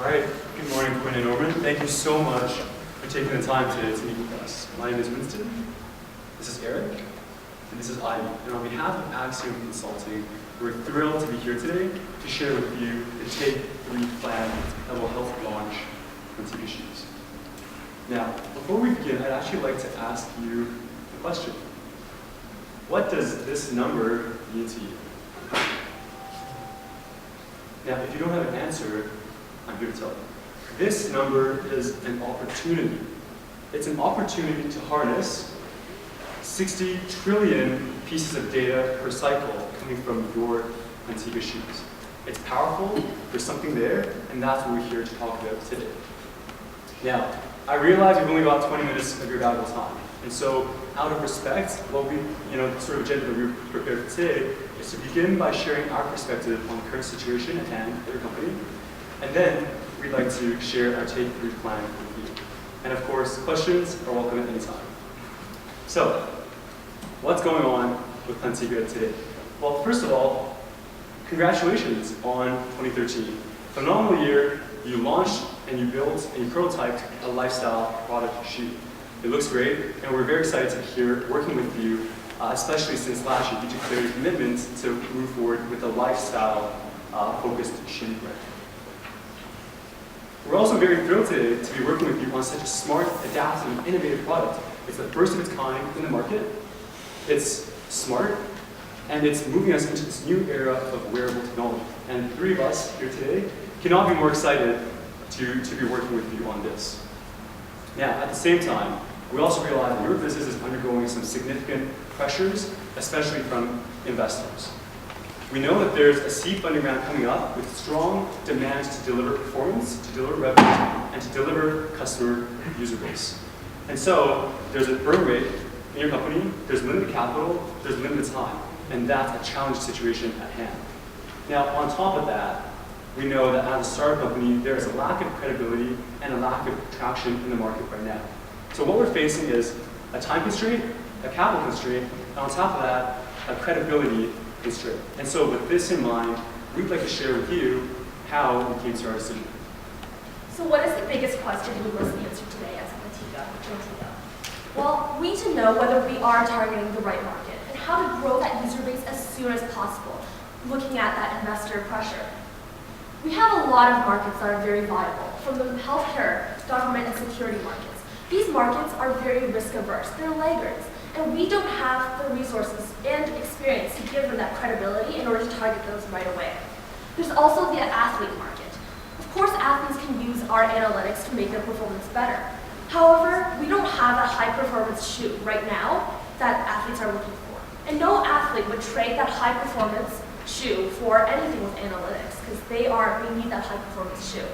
All right, good morning, Quinn and Norman. Thank you so much for taking the time to meet with us. My name is Winston, this is Eric, and this is Ivy. And on behalf of Axiom Consulting, we're thrilled to be here today to share with you the Take 3 plan that will help launch Plenty Shoes. Now, before we begin, I'd actually like to ask you a question. What does this number mean to you? Now, if you don't have an answer, I'm here to tell you. This number is an opportunity. It's an opportunity to harness 60 trillion pieces of data per cycle coming from your Antigua shoes. It's powerful, there's something there, and that's what we're here to talk about today. Now, I realize we've only got 20 minutes of your valuable time. And so, out of respect, what we, sort of agenda that we prepared for today is to begin by sharing our perspective on the current situation at hand at your company. And then we'd like to share our Take 3 plan with you. And of course, questions are welcome at any time. So, what's going on with Plantiga today? Well, first of all, congratulations on 2013. Phenomenal year. You launched and you built and you prototyped a lifestyle product shoe. It looks great, and we're very excited to hear working with you, especially since last year you declared a commitment to move forward with a lifestyle-focused shoe brand. We're also very thrilled today to be working with you on such a smart, adaptive, and innovative product. It's the first of its kind in the market. It's smart, and it's moving us into this new era of wearable technology. And the three of us here today cannot be more excited to be working with you on this. Now, at the same time, we also realize that your business is undergoing some significant pressures, especially from investors. We know that there's a seed funding round coming up with strong demands to deliver performance, to deliver revenue, and to deliver customer user base. And so, there's a burn rate in your company, there's limited capital, there's limited time, and that's a challenging situation at hand. Now, on top of that, we know that as a startup company, there is a lack of credibility and a lack of traction in the market right now. So what we're facing is a time constraint, a capital constraint, and on top of that, a credibility constraint. And so with this in mind, we'd like to share with you how we came to our decision. So what is the biggest question we must answer today as Plantiga? Well, we need to know whether we are targeting the right market and how to grow that user base as soon as possible, looking at that investor pressure. We have a lot of markets that are very viable, from the healthcare, government, and security markets. These markets are very risk-averse. They're laggards, and we don't have the resources and experience to give them that credibility in order to target those right away. There's also the athlete market. Of course, athletes can use our analytics to make their performance better. However, we don't have a high-performance shoe right now that athletes are looking for. And no athlete would trade that high-performance shoe for anything with analytics, because they need that high-performance shoe.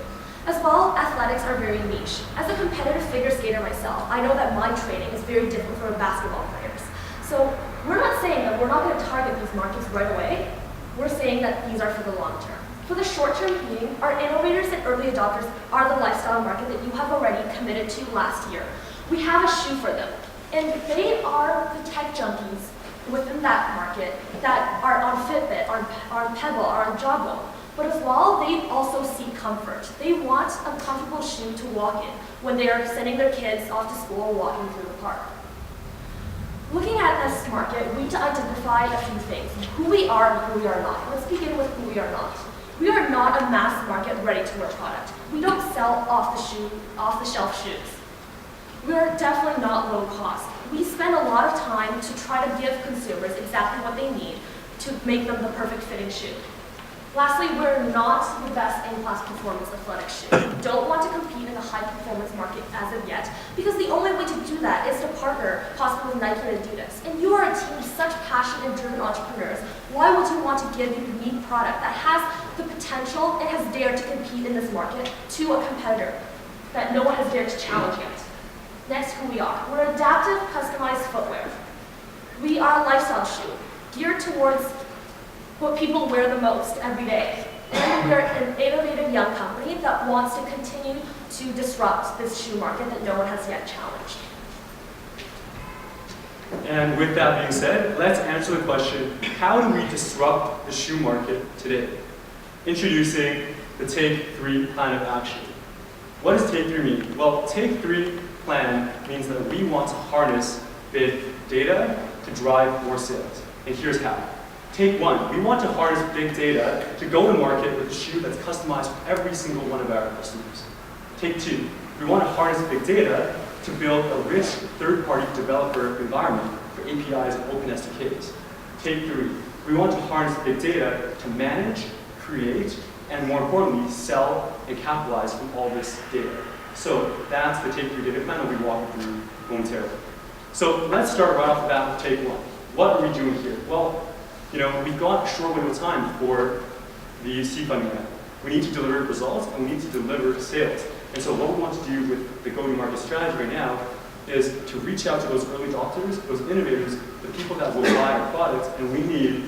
As well, athletics are very niche. As a competitive figure skater myself, I know that my training is very different from basketball players. So we're not saying that we're not going to target these markets right away. We're saying that these are for the long term. For the short term being, our innovators and early adopters are the lifestyle market that you have already committed to last year. We have a shoe for them, and they are the tech junkies within that market that are on Fitbit, on Pebble, or on Jawbone. But as well, they also seek comfort. They want a comfortable shoe to walk in when they are sending their kids off to school or walking through the park. Looking at this market, we need to identify a few things: who we are and who we are not. Let's begin with who we are not. We are not a mass market ready-to-wear product. We don't sell off-the-shelf shoes. We are definitely not low cost. We spend a lot of time to try to give consumers exactly what they need to make them the perfect fitting shoe. Lastly, we're not the best in-class performance athletic shoe. We don't want to compete in the high-performance market as of yet, because the only way to do that is to partner possibly with Nike and Adidas. And you are a team of such passionate and driven entrepreneurs. Why would you want to give a unique product that has the potential and has dared to compete in this market to a competitor that no one has dared to challenge yet? Next, who we are. We're adaptive, customized footwear. We are a lifestyle shoe, geared towards what people wear the most every day. And we're an innovative young company that wants to continue to disrupt this shoe market that no one has yet challenged. And with that being said, let's answer the question, how do we disrupt the shoe market today? Introducing the Take 3 plan of action. What does Take 3 mean? Well, Take 3 plan means that we want to harness big data to drive more sales. And here's how. Take 1, we want to harness big data to go to market with a shoe that's customized for every single one of our customers. Take 2, we want to harness big data to build a rich third-party developer environment for APIs and open SDKs. Take 3, we want to harness big data to manage, create, and more importantly, sell and capitalize from all this data. So that's the Take 3 data plan that we walk through momentarily. So let's start right off the bat with Take 1. What are we doing here? Well, we've got a short window of time for the seed funding round. We need to deliver results and we need to deliver sales. And so what we want to do with the go-to-market strategy right now is to reach out to those early adopters, those innovators, the people that will buy our products, and we need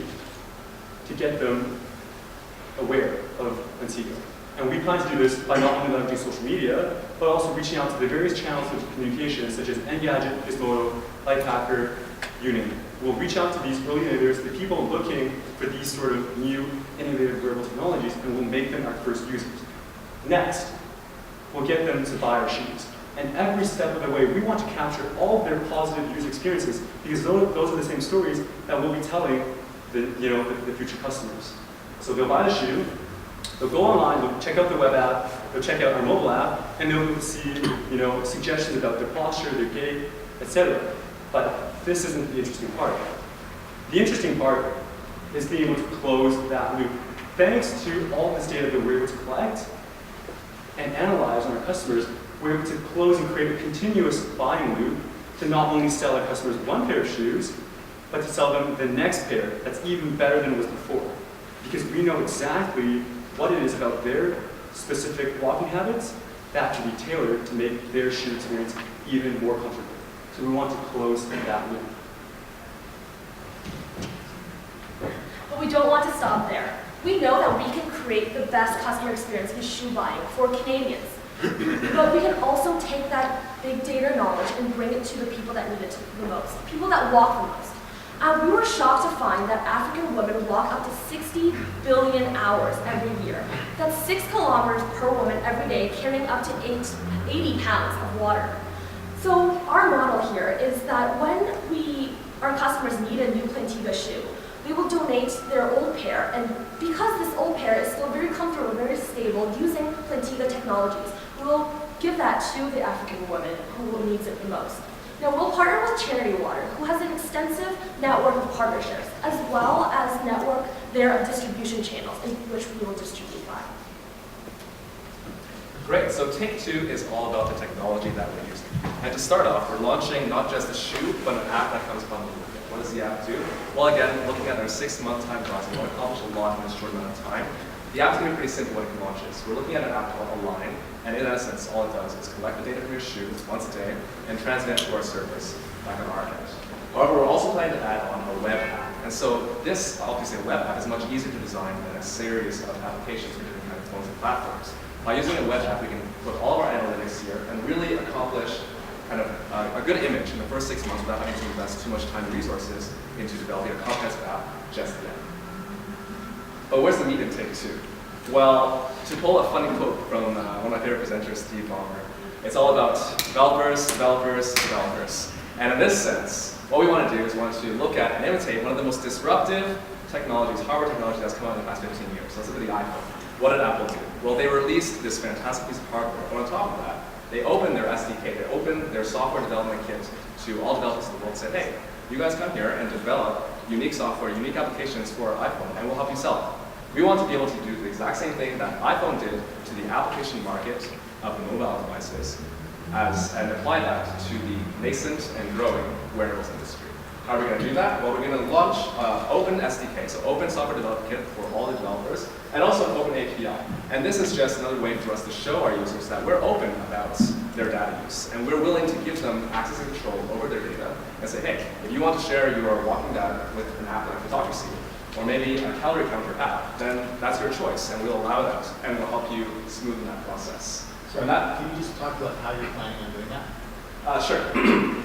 to get them aware of Antigo. And we plan to do this by not only leveraging social media, but also reaching out to the various channels of communication, such as Engadget, Gizmodo, Lifehacker, you name it. We'll reach out to these early innovators, the people looking for these sort of new, innovative wearable technologies, and we'll make them our first users. Next, we'll get them to buy our shoes. And every step of the way, we want to capture all of their positive user experiences, because those are the same stories that we'll be telling the future customers. So they'll buy the shoe, they'll go online, they'll check out the web app, they'll check out our mobile app, and they'll see suggestions about their posture, their gait, etc. But this isn't the interesting part. The interesting part is being able to close that loop. Thanks to all this data that we're able to collect and analyze on our customers, we're able to close and create a continuous buying loop to not only sell our customers one pair of shoes, but to sell them the next pair that's even better than it was before. Because we know exactly what it is about their specific walking habits that can be tailored to make their shoe experience even more comfortable. So we want to close that loop. But we don't want to stop there. We know that we can create the best customer experience in shoe buying for Canadians. But we can also take that big data knowledge and bring it to the people that need it the most, people that walk the most. We were shocked to find that African women walk up to 60 billion hours every year. That's 6 kilometers per woman every day, carrying up to 80 pounds of water. So our model here is that when our customers need a new Plantiga shoe, we will donate their old pair, and because this old pair is still very comfortable, very stable, using Plantiga technologies, we will give that to the African woman who needs it the most. Now, we'll partner with Charity Water, who has an extensive network of partnerships, as well as network their distribution channels in which we will distribute by. Great, so Take 2 is all about the technology that we're using. And to start off, we're launching not just a shoe, but an app that comes bundled with it. What does the app do? Well, again, looking at our 6-month time horizon, we want to accomplish a lot in this short amount of time. The app's going to be pretty simple when it launches. We're looking at an app called Align, and in essence, all it does is collect the data from your shoes once a day and transmit it to our servers, back on our account. However, we're also planning to add on a web app. And so this, obviously, a web app is much easier to design than a series of applications for different kinds of phones and platforms. By using a web app, we can put all of our analytics here and really accomplish kind of a good image in the first 6 months without having to invest too much time and resources into developing a comprehensive app just yet. But where's the meat in Take 2? Well, to pull a funny quote from one of my favorite presenters, Steve Ballmer, it's all about developers, developers, developers. And in this sense, what we want to do is we want to look at and imitate one of the most disruptive technologies, hardware technology that's come out in the past 15 years. Let's look at the iPhone. What did Apple do? Well, they released this fantastic piece of hardware, but on top of that, they opened their SDK, they opened their software development kit to all developers in the world and said, hey, you guys come here and develop unique software, unique applications for iPhone, and we'll help you sell it. We want to be able to do the exact same thing that iPhone did to the application market of the mobile devices and apply that to the nascent and growing wearables industry. How are we going to do that? Well, we're going to launch open SDK, so open software development kit for all the developers, and also an open API. And this is just another way for us to show our users that we're open about their data use, and we're willing to give them access and control over their data and say, hey, if you want to share your walking data with an app like Photography, or maybe a calorie counter app, then that's your choice, and we'll allow that, and we'll help you smoothen that process. So can you just talk about how you're planning on doing that? Sure.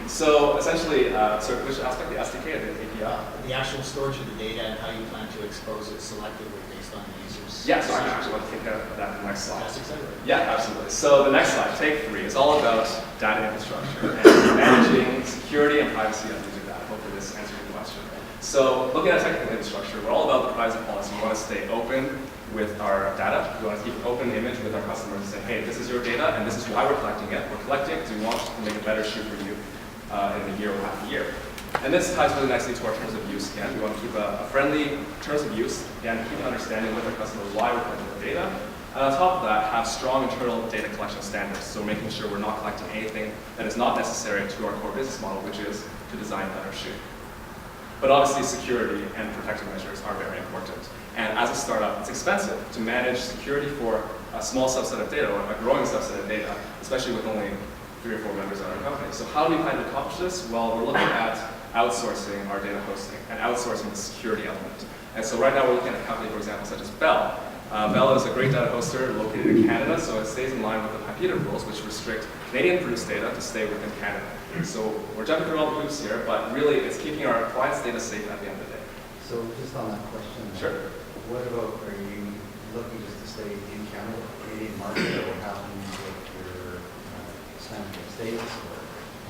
So essentially, so which aspect, the SDK or the API? The actual storage of the data and how you plan to expose it selectively based on the user's. Yeah, so I actually want to take that in the next slide. That's exciting. Yeah, absolutely. So the next slide, take 3, is all about data infrastructure and managing security and privacy of user data. Hopefully this answers your question. So looking at technical infrastructure, we're all about the privacy policy. We want to stay open with our data. We want to keep an open image with our customers and say, hey, this is your data and this is why we're collecting it. We're collecting it because we want to make a better shoe for you in a year or half a year. And this ties really nicely to our terms of use. Again, we want to keep a friendly terms of use, again, keep an understanding with our customers why we're collecting the data. And on top of that, have strong internal data collection standards. So making sure we're not collecting anything that is not necessary to our core business model, which is to design a better shoe. But obviously security and protective measures are very important. And as a startup, it's expensive to manage security for a small subset of data or a growing subset of data, especially with only 3 or 4 members of our company. So how do we plan to accomplish this? Well, we're looking at outsourcing our data hosting and outsourcing the security element. And so right now we're looking at a company, for example, such as Bell. Bell is a great data hoster located in Canada, so it stays in line with the PIPEDA rules, which restrict Canadian-produced data to stay within Canada. So we're jumping through all the hoops here, but really it's keeping our clients' data safe at the end of the day. So just on that question, Sure. what about, are you looking just to stay in Canada, Canadian market, or what happens with your United States or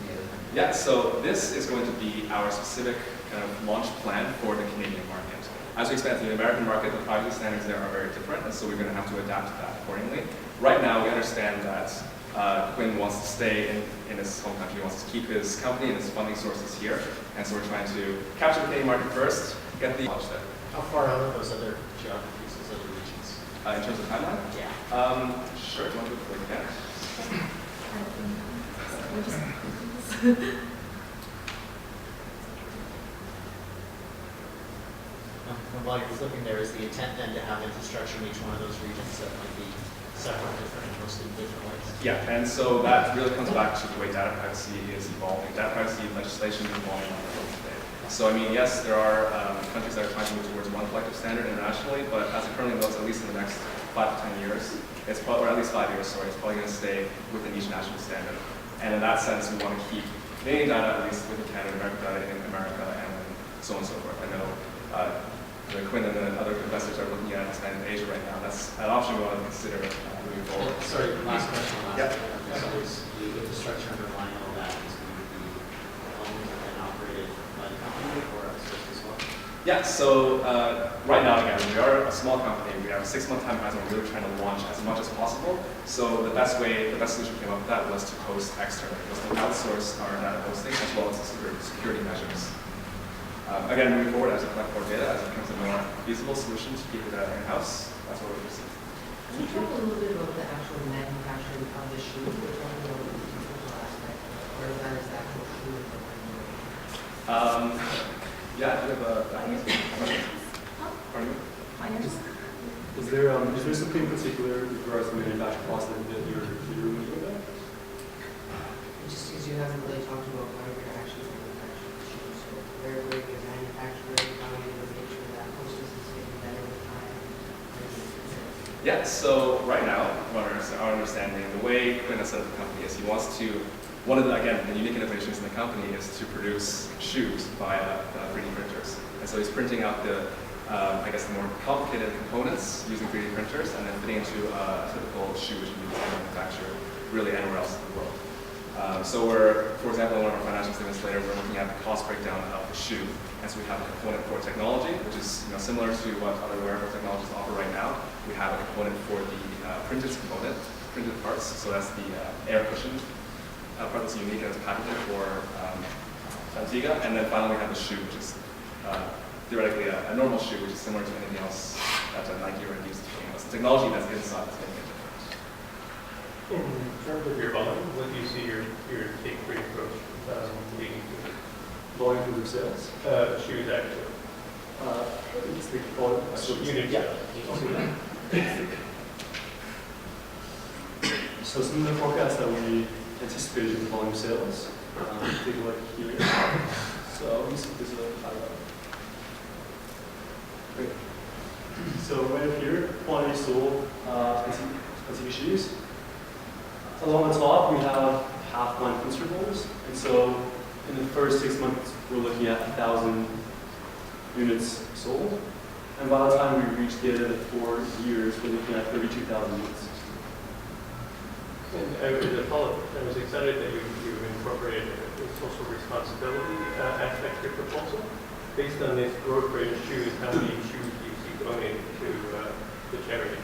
any other country? Yeah, so this is going to be our specific kind of launch plan for the Canadian market. As we expand to the American market, the privacy standards there are very different, and so we're going to have to adapt to that accordingly. Right now, we understand that Quinn wants to stay in his home country. He wants to keep his company and his funding sources here, and so we're trying to capture the Canadian market first, get the launch there. How far out are those other geographies, those other regions? In terms of timeline? Yeah. Sure, do you want to do it again? While you're flipping there, is the intent then to have infrastructure in each one of those regions that might be separate, different, and hosted in different ways? Yeah, and so that really comes back to the way data privacy is evolving. Data privacy legislation is evolving on the world today. So I mean, yes, there are countries that are trying to move towards one collective standard internationally, but as it currently looks, at least in the next 5 to 10 years, it's probably, or at least 5 years, sorry, it's probably going to stay within each national standard. And in that sense, we want to keep Canadian data at least within Canada, American data in America, and so on and so forth. I know Quinn and the other investors are looking at expanding to Asia right now. That's an option we want to consider moving forward. Sorry, last question on that. Yeah. So is the infrastructure underlying all that is going to be owned and operated by the company or outsourced as well? Yeah, so right now, again, we are a small company. We have a 6-month time horizon. We're really trying to launch as much as possible. So the best solution we came up with that was to host externally, was to outsource our data hosting as well as the security measures. Again, moving forward, as we collect more data, as it becomes a more feasible solution to keep it in-house, that's what we're using. Can you talk a little bit about the actual manufacturing of the shoe? We're talking about the physical aspect, or that is the actual shoe that we're Yeah, do you have a pardon me? Is there something particular with regards to manufacturing process that you're moving about? Just because you haven't really talked about how you're going to actually manufacture the shoe. So where you're going to manufacture it, how you're going to make sure that process is getting better with time. Yeah, so right now, our understanding, the way Quinn has set up the company is he wants to, one of the, again, the unique innovations in the company is to produce shoes via 3D printers. And so he's printing out the, I guess, the more complicated components using 3D printers and then fitting into a typical shoe which can be manufactured really anywhere else in the world. So we're, for example, in one of our financial statements later, we're looking at the cost breakdown of the shoe. And so we have a component for technology, which is similar to what other wearable technologies offer right now. We have a component for the printed component, printed parts. So that's the air cushion part that's unique and it's patented for Antigua. And then finally we have the shoe, which is theoretically a normal shoe, which is similar to anything else that Nike or Adidas is doing. It's the technology that's inside that's making it different. In terms of your volume, what do you see your take rate approach leading to? Volume of sales? Shoes actually. It's the volume. Unit sales. So some of the forecasts that we anticipated in the volume sales, take a look here. So let me see if this is a highlight. Great. So right up here, quantity sold, Antigua shoes. Along the top, we have half-month intervals. And so in the first 6 months, we're looking at 1,000 units sold. And by the time we reach the end of the 4 years, we're looking at 32,000 units. And as a follow-up, I was excited that you incorporated the social responsibility aspect to your proposal. Based on this growth rate of shoes, how many shoes do you see donated to charity?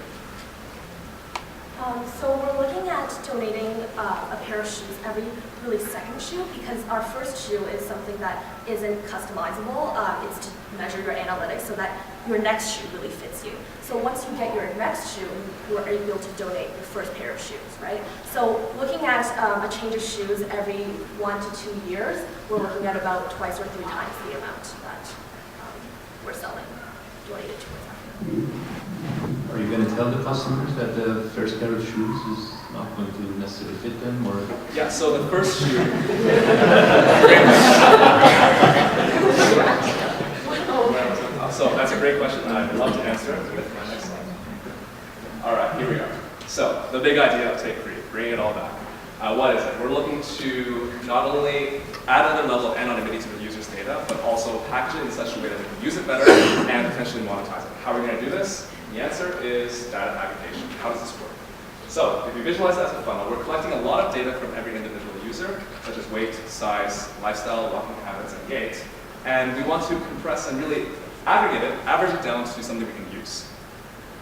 So we're looking at donating a pair of shoes every really second shoe, because our first shoe is something that isn't customizable. It's to measure your analytics so that your next shoe really fits you. So once you get your next shoe, you're able to donate your first pair of shoes, right? So looking at a change of shoes every 1 to 2 years, we're looking at about twice or 3 times the amount that we're selling, donated towards that. Are you going to tell the customers that the first pair of shoes is not going to necessarily fit them, or? Yeah, so the first shoe. So that's a great question, and I'd love to answer it with my next slide. All right, here we are. So the big idea of Take 3, bringing it all back. What is it? We're looking to not only add another level of anonymity to the user's data, but also package it in such a way that we can use it better and potentially monetize it. How are we going to do this? The answer is data aggregation. How does this work? So if you visualize that as a funnel, we're collecting a lot of data from every individual user, such as weight, size, lifestyle, walking habits, and gait. And we want to compress and really aggregate it, average it down to something we can use.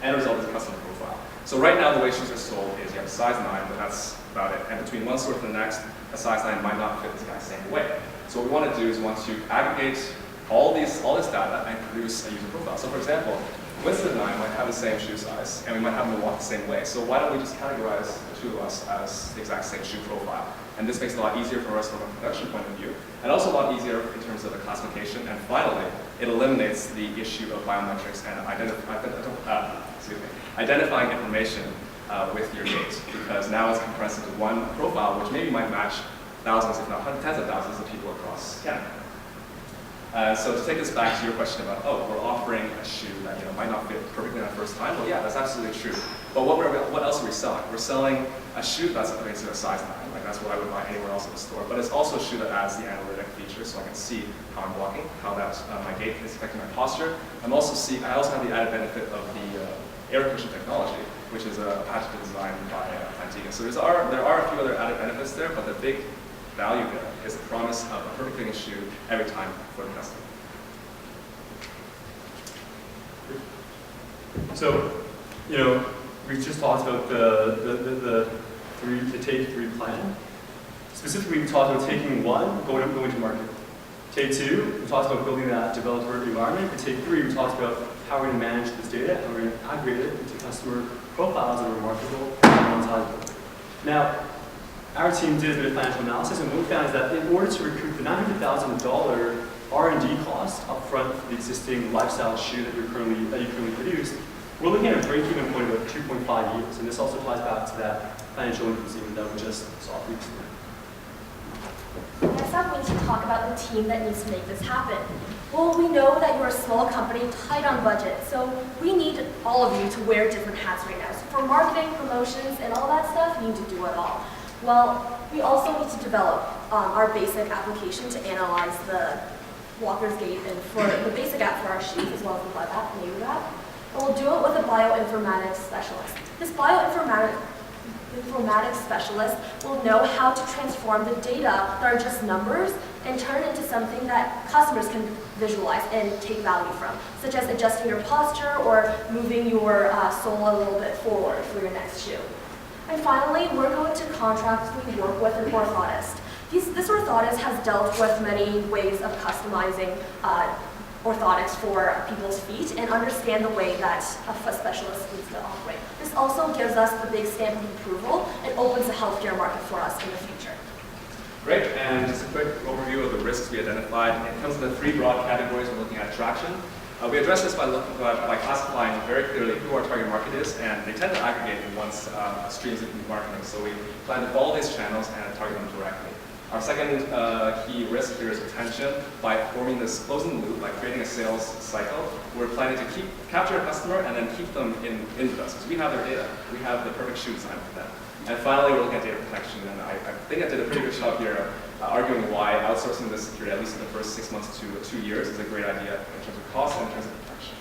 End result is a customer profile. So right now, the way shoes are sold is you have a size 9, but that's about it. And between one store to the next, a size 9 might not fit this guy's same way. So what we want to do is we want to aggregate all this data and produce a user profile. So for example, Winston and I might have the same shoe size, and we might have them walk the same way. So why don't we just categorize the two of us as the exact same shoe profile? And this makes it a lot easiasier for us from a production point of view, and also a lot easier in terms of the classification. And finally, it eliminates the issue of biometrics and identifying information with your gait, because now it's compressed into one profile, which maybe might match thousands, if not tens of thousands of people across Canada. So to take this back to your question about, we're offering a shoe that might not fit perfectly on the first time. Well, yeah, that's absolutely true. But what else are we selling? We're selling a shoe that's basically a size 9. Like that's what I would buy anywhere else in the store. But it's also a shoe that adds the analytic features, so I can see how I'm walking, how that my gait is affecting my posture. I also have the added benefit of the air cushion technology, which is a patented design by Plantiga. So there are a few other added benefits there, but the big value there is the promise of a perfect fitting shoe every time for the customer. So, we just talked about the Take 3 plan. Specifically, we talked about taking 1, going to market. Take 2, we talked about building that developer environment. And Take 3, we talked about how we're going to manage this data, and we're going to aggregate it into customer profiles that are marketable and monetizable. Now, our team did a bit of financial analysis, and what we found is that in order to recoup the $900,000 R&D cost upfront for the existing lifestyle shoe that you currently produce, we're looking at a break-even point of about 2.5 years, and this also ties back to that financial income statement that we just saw previously. Next up, we need to talk about the team that needs to make this happen. Well, we know that you're a small company, tight on budget, so we need all of you to wear different hats right now. So for marketing, promotions, and all that stuff, you need to do it all. Well, we also need to develop our basic application to analyze the walker's gait, and for the basic app for our shoes, as well as the web app, the native app. And we'll do it with a bioinformatics specialist. This bioinformatics specialist will know how to transform the data that are just numbers and turn it into something that customers can visualize and take value from, such as adjusting your posture or moving your sole a little bit forward for your next shoe. And finally, we're going to contractually work with an orthotist. This orthotist has dealt with many ways of customizing orthotics for people's feet and understand the way that a foot specialist needs to operate. This also gives us the big stamp of approval and opens the healthcare market for us in the future. Great, and just a quick overview of the risks we identified. It comes in the 3 broad categories we're looking at: attraction. We address this by classifying very clearly who our target market is, and they tend to aggregate in one streams of marketing. So we plan to follow these channels and target them directly. Our second key risk here is retention. By forming this closing loop, by creating a sales cycle, we're planning to capture a customer and then keep them in with us because we have their data. We have the perfect shoe design for them. And finally, we're looking at data protection, and I think I did a pretty good job here arguing why outsourcing this security, at least in the first 6 months to 2 years, is a great idea in terms of cost and in terms of protection.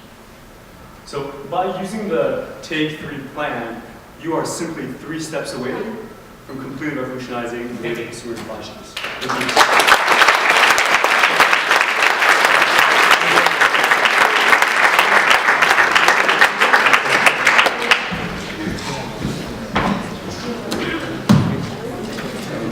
So by using the Take 3 plan, you are simply 3 steps away from completely revolutionizing the way that consumers buy shoes. Thank you.